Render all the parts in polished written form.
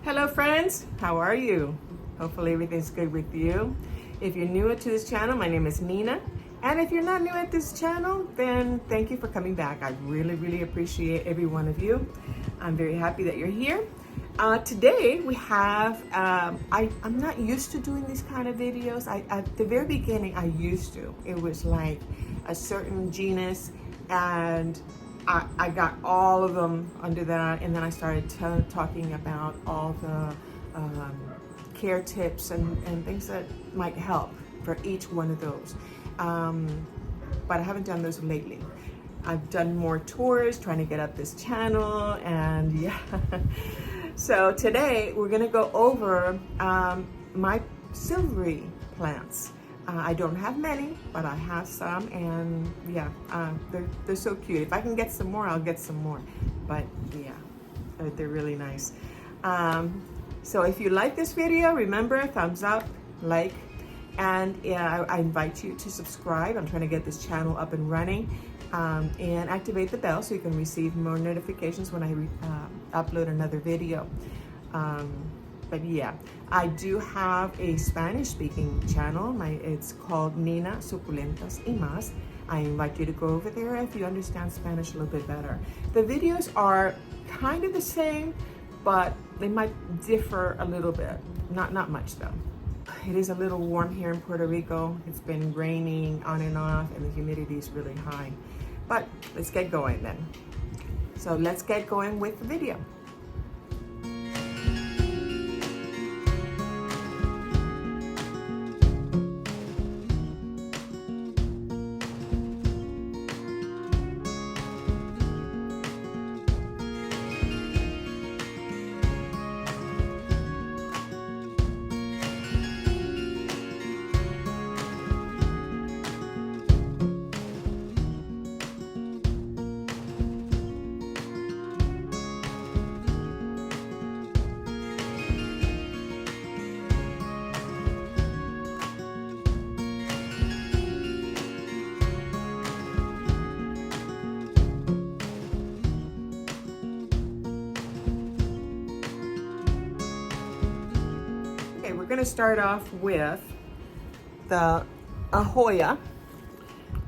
Hello friends, how are you? Hopefully everything's good with you. If you're new to this channel, my name is Nina. And if you're not new at this channel, then thank you for coming back. I really appreciate every one of you. I'm very happy that you're here. Today we have, I'm not used to doing these kind of videos. At the very beginning I used to. It was like a certain genus and I got all of them under that, and then I started talking about all the care tips and things that might help for each one of those. But I haven't done those lately. I've done more tours trying to get up this channel, and yeah. So today we're gonna go over my silvery plants. I don't have many, but I have some, and yeah, they're so cute. If I can get some more, I'll get some more. But yeah, they're really nice. So if you like this video, remember, thumbs up, like, and yeah, I invite you to subscribe. I'm trying to get this channel up and running, and activate the bell so you can receive more notifications when I upload another video. But yeah, I do have a Spanish-speaking channel. It's called Nina Suculentas y Más. I invite you to go over there if you understand Spanish a little bit better. The videos are kind of the same, but they might differ a little bit. Not much though. It is a little warm here in Puerto Rico. It's been raining on and off, and the humidity is really high. But let's get going then. So let's get going with the video. We're going to start off with the Hoya.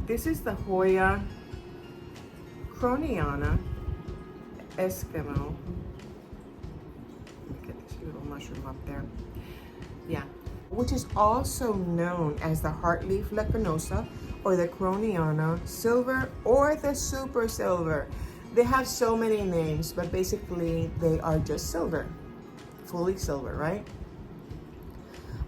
This is the Hoya Croniana Eskimo. Let me get this little mushroom up there. Yeah, which is also known as the heartleaf lacanosa, or the Croniana silver, or the super silver. They have so many names, but basically they are just silver, fully silver, right?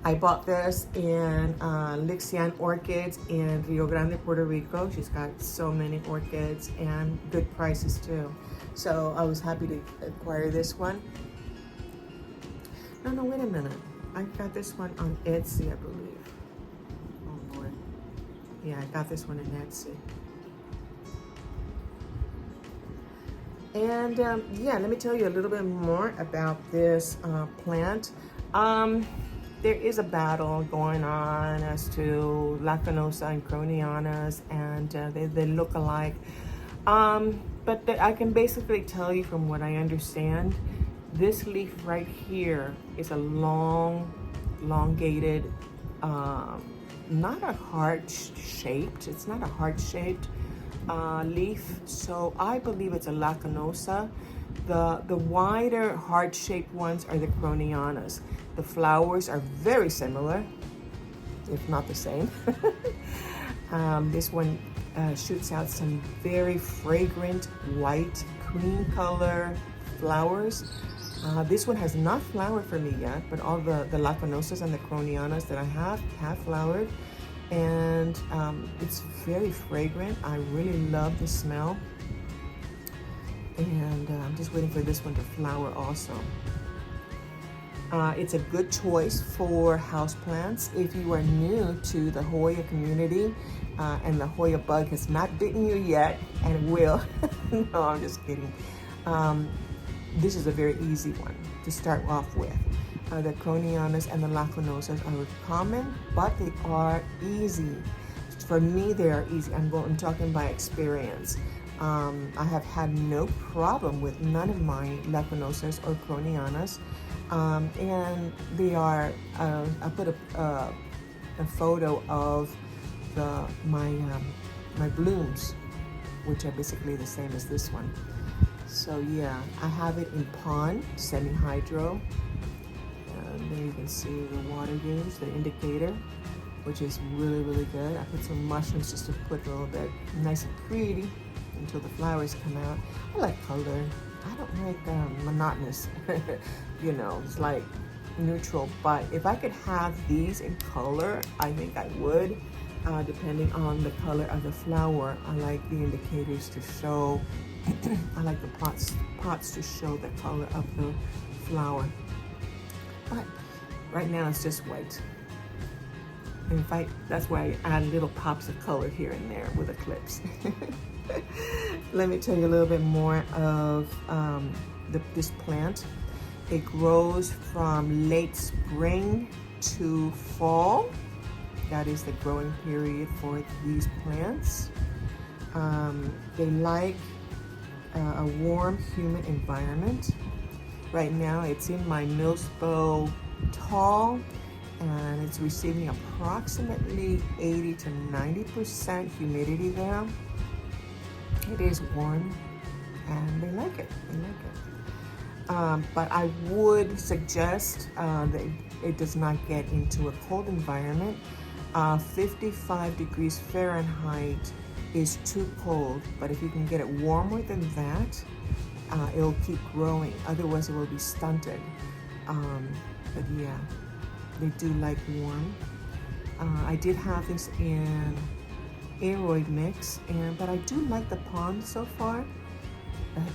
I bought this in Lixian Orchids in Rio Grande, Puerto Rico. She's got so many orchids and good prices too. So I was happy to acquire this one. No, wait a minute. I got this one on Etsy, I believe. Oh Lord. Yeah, I got this one in Etsy. And yeah, let me tell you a little bit more about this plant. There is a battle going on as to Lacanosa and Cronianas, and they look alike. But I can basically tell you from what I understand, this leaf right here is a elongated, not a heart-shaped, it's not a heart-shaped leaf. So I believe it's a Lacanosa. The wider heart-shaped ones are the Cronianas. The flowers are very similar, if not the same. This one shoots out some very fragrant white cream color flowers. This one has not flowered for me yet, but all the Lacanosas and the Cronianas that I have flowered. And it's very fragrant. I really love the smell. And I'm just waiting for this one to flower also. It's a good choice for houseplants. If you are new to the Hoya community and the Hoya bug has not bitten you yet, and will, no, I'm just kidding. This is a very easy one to start off with. The Cronianas and the Lacanosas are common, but they are easy. For me, they are easy. I'm talking by experience. I have had no problem with none of my lacunosas or cronianas. And they are, I put a photo of my blooms, which are basically the same as this one. So yeah, I have it in pond, semi-hydro. And there you can see the water gauge, the indicator, which is really, really good. I put some mushrooms just to put a little bit nice and pretty until the flowers come out. I like color. I don't like monotonous, you know, it's like neutral. But if I could have these in color, I think I would, depending on the color of the flower. I like the indicators to show, I like the pots to show the color of the flower. But right now it's just white. In fact, that's why I add little pops of color here and there with eclipse. Let me tell you a little bit more of this plant. It grows from late spring to fall. That is the growing period for these plants. They like a warm, humid environment. Right now it's in my Millsbow tall, and it's receiving approximately 80 to 90% humidity there. It is warm, and they like it. They like it. But I would suggest that it does not get into a cold environment. 55 degrees Fahrenheit is too cold, but if you can get it warmer than that, it'll keep growing. Otherwise, it will be stunted. But yeah, they do like warm. I did have this in aeroid mix, but I do like the pond so far,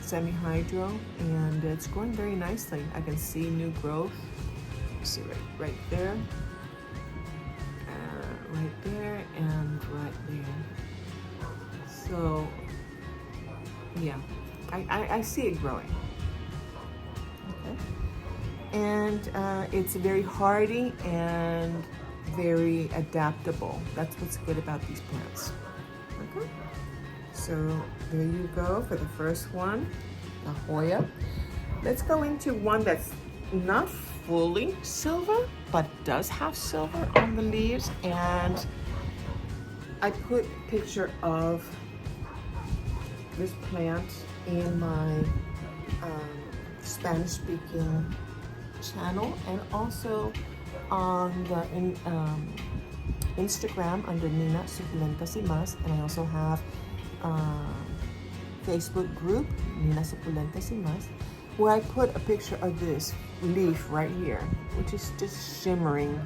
semi-hydro, and it's growing very nicely. I can see new growth. You see right there, right there, and right there. So yeah, I see it growing. Okay. And it's very hardy and very adaptable. That's what's good about these plants. Okay, so there you go for the first one, a Hoya. Let's go into one that's not fully silver, but does have silver on the leaves. And I put a picture of this plant in my Spanish-speaking channel, and also on the Instagram under Nina Suculentas y Más, and I also have Facebook group Nina Suculentas y Más, where I put a picture of this leaf right here, which is just shimmering.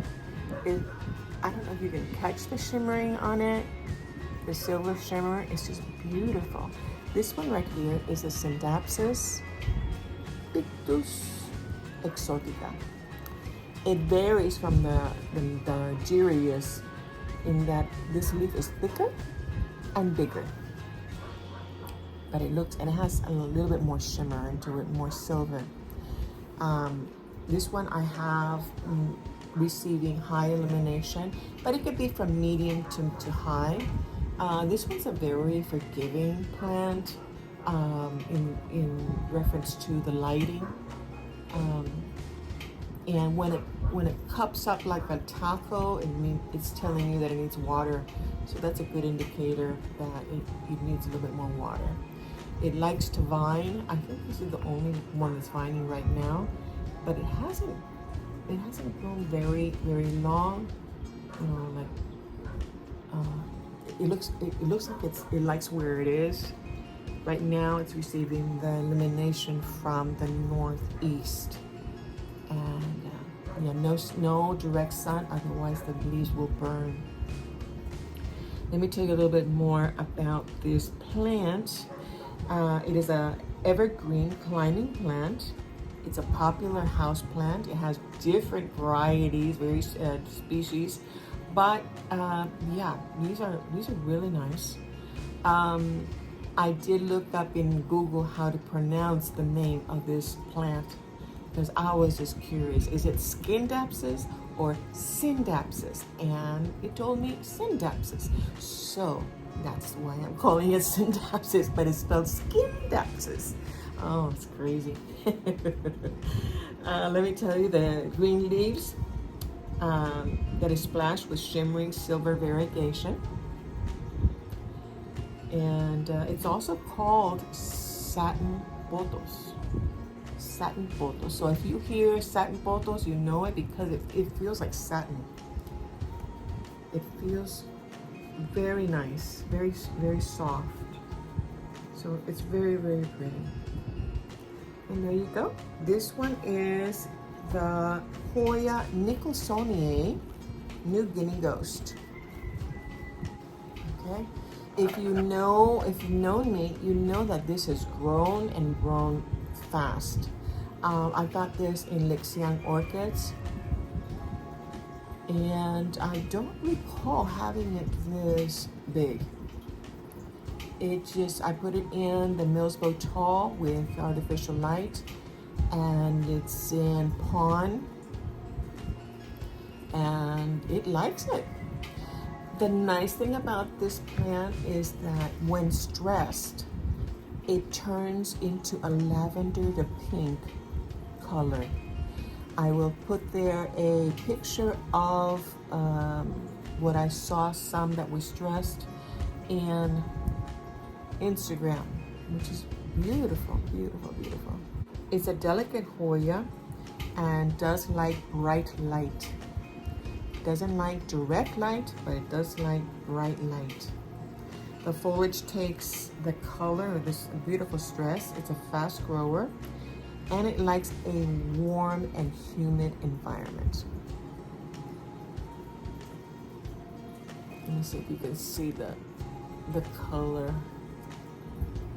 I don't know if you can catch the shimmering on it, the silver shimmer. It's just beautiful. This one right here is a Scindapsus exotica. It varies from the Girius in that this leaf is thicker and bigger, but it has a little bit more shimmer into it, more silver. This one I have receiving high illumination, but it could be from medium to high. This one's a very forgiving plant in reference to the lighting. And when it cups up like a taco, it's telling you that it needs water. So that's a good indicator that it needs a little bit more water. It likes to vine. I think this is the only one that's vining right now, but it hasn't grown very, very long. You know, like it looks like it likes where it is. Right now, it's receiving the illumination from the northeast. And yeah, no direct sun, otherwise the leaves will burn. Let me tell you a little bit more about this plant. It is a evergreen climbing plant. It's a popular house plant. It has different varieties, various species, but yeah, these are really nice. I did look up in Google how to pronounce the name of this plant, because I was just curious. Is it Scindapsus or Scindapsus? And it told me Scindapsus. So That's why I'm calling it Scindapsus, but it's spelled Scindapsus. Oh, it's crazy. Let me tell you, the green leaves that is splashed with shimmering silver variegation. And it's also called satin botos. Satin botos. So if you hear satin botos, you know it because it feels like satin. It feels very nice, very, very soft. So it's very, very pretty. And there you go. This one is the Hoya Nicholsoniae New Guinea Ghost. Okay. If you've known me, you know that this has grown and grown fast. I got this in Lixiang orchids, and I don't recall having it this big. I put it in the Millsbow tall with artificial light, and it's in pond, and it likes it. The nice thing about this plant is that when stressed, it turns into a lavender to pink color. I will put there a picture of what I saw, some that was stressed in Instagram, which is beautiful, beautiful, beautiful. It's a delicate Hoya and does like bright light. Doesn't like direct light, but it does like bright light. The foliage takes the color of this beautiful stress. It's a fast grower, and it likes a warm and humid environment. Let me see if you can see the color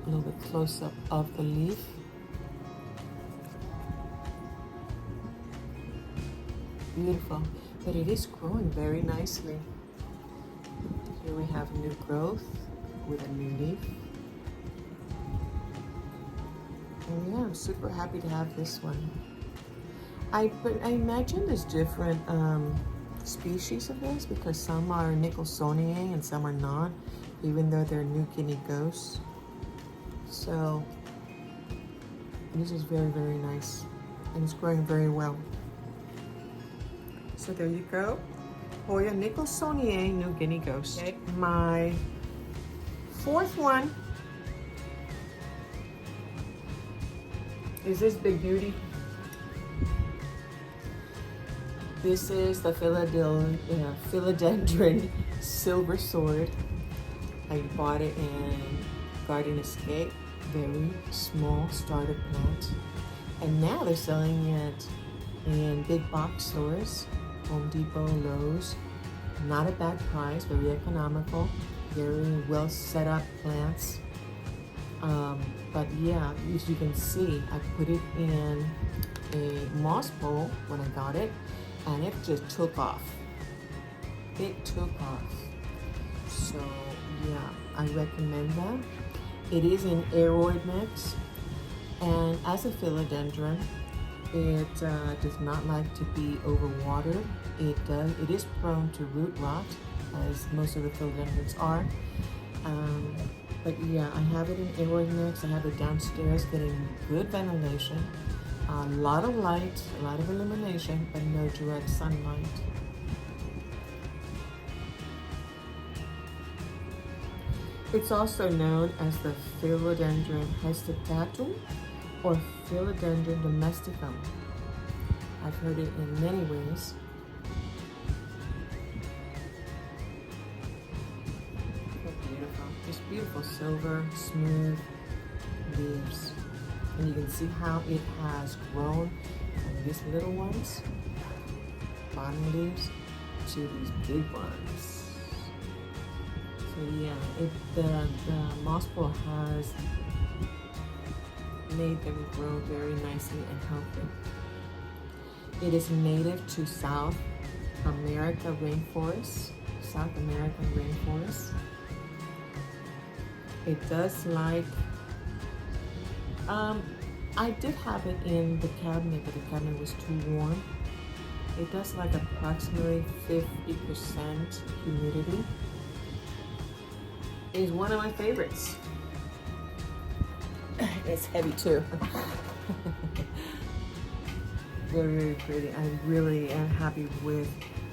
a little bit close up of the leaf. Beautiful. But it is growing very nicely. Here we have new growth with a new leaf. And yeah, I'm super happy to have this one. I imagine there's different species of this because some are Nicholsoniae and some are not, even though they're New Guinea ghosts. So this is very, very nice, and it's growing very well. So there you go, Hoya Nicholsoniae New Guinea Ghost. Okay. My fourth one is this big beauty. This is the Philodendron Silver Sword. I bought it in Garden Escape, very small starter plant, and now they're selling it in big box stores. Home Depot, Lowe's. Not a bad price, very economical, very well set up plants. But yeah, as you can see, I put it in a moss bowl when I got it, and it just took off. It took off. So yeah, I recommend that. It is in aeroid mix, and as a philodendron, it does not like to be overwatered. It is prone to root rot, as most of the philodendrons are. But yeah, I have it in aeroid mix. I have it downstairs getting good ventilation, a lot of light, a lot of illumination, but no direct sunlight. It's also known as the Philodendron hestitatum or Philodendron domesticum. I've heard it in many ways. So beautiful. Just beautiful silver, smooth leaves. And you can see how it has grown from these little ones, bottom leaves, to these big ones. So yeah, the moss bowl has made them grow very nicely and healthy. It is native to South America rainforests, South American rainforests. It does like, I did have it in the cabinet, but the cabinet was too warm. It does like approximately 50% humidity. is one of my favorites. It's heavy too. Very, very pretty. I really am happy with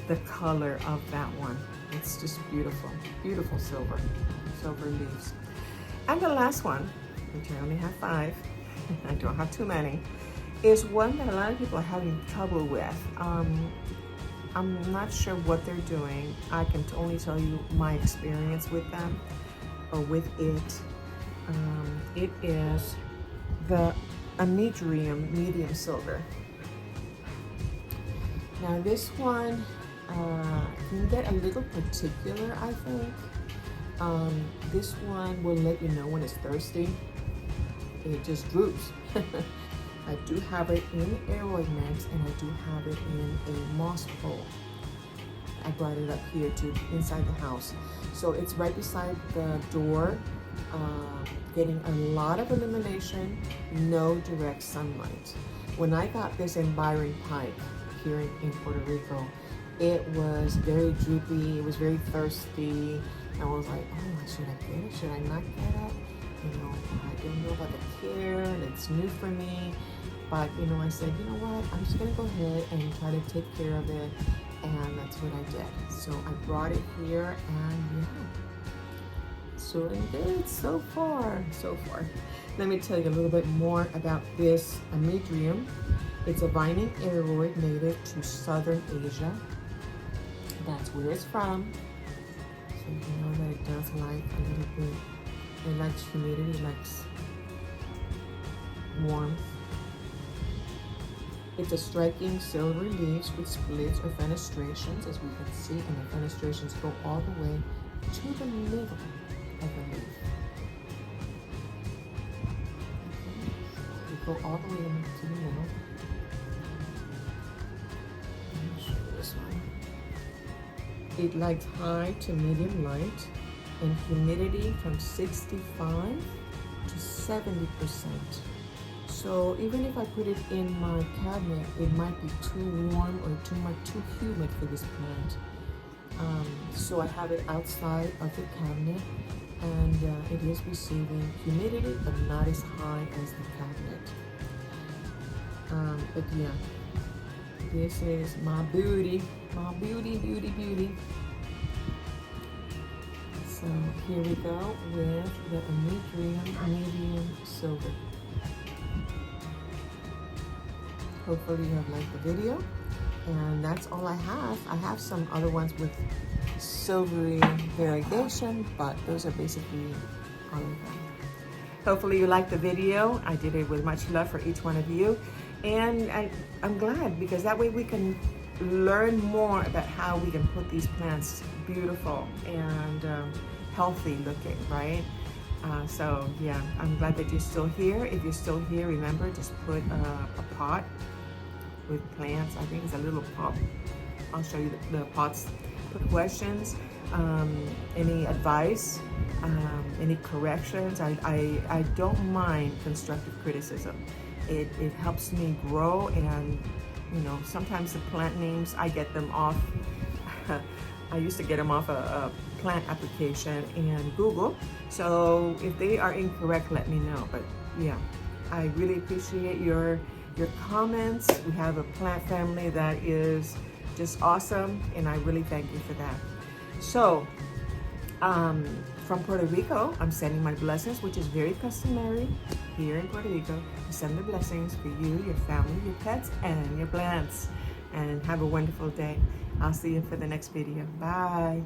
the color of that one. It's just beautiful, beautiful silver leaves. And the last one, which I only have 5, I don't have too many, is one that a lot of people are having trouble with. I'm not sure what they're doing. I can only tell you my experience with them, or with it. It is the Amydrium medium silver. Now this one can get a little particular, I think. This one will let you know when it's thirsty. It just droops. I do have it in aeroid mix, and I do have it in a moss pole. I brought it up here to inside the house. So it's right beside the door, getting a lot of illumination, no direct sunlight. When I got this in Byron Pike here in Puerto Rico, it was very droopy, it was very thirsty. I was like, oh, should I get it? Should I not get it? You know, I didn't know about the care, and it's new for me. But, you know, I said, you know what? I'm just going to go ahead and try to take care of it. And that's what I did. So I brought it here, and yeah, it's doing good so far. Let me tell you a little bit more about this Amydrium. It's a vining aeroid native to Southern Asia. That's where it's from. So you know that it does like a little bit. It likes humidity, it likes warmth. It's a striking silvery leaves with splits or fenestrations, as we can see, and the fenestrations go all the way to the middle of the leaf. They go all the way to the middle. Let me show you this one. It likes high to medium light and humidity from 65 to 70%. So even if I put it in my cabinet, it might be too warm or too humid for this plant. So I have it outside of the cabinet, and it is receiving humidity, but not as high as the cabinet. But yeah, this is my beauty, beauty. So here we go with the Amydrium medium silver. Hopefully you have liked the video, and that's all I have. I have some other ones with silvery variegation, but those are basically all of them. Hopefully you liked the video. I did it with much love for each one of you, and I'm glad, because that way we can learn more about how we can put these plants beautiful and healthy looking, right? So yeah, I'm glad that you're still here. If you're still here, remember, just put a pot with plants. I think it's a little pot. I'll show you the pots. Put questions, any advice, any corrections. I don't mind constructive criticism. It helps me grow, and you know, sometimes the plant names, I get them off. I used to get them off a plant application and Google. So if they are incorrect, let me know. But yeah, I really appreciate your comments. We have a plant family that is just awesome, and I really thank you for that. So from Puerto Rico, I'm sending my blessings, which is very customary here in Puerto Rico. I send the blessings for you, your family, your pets, and your plants. And have a wonderful day. I'll see you for the next video. Bye.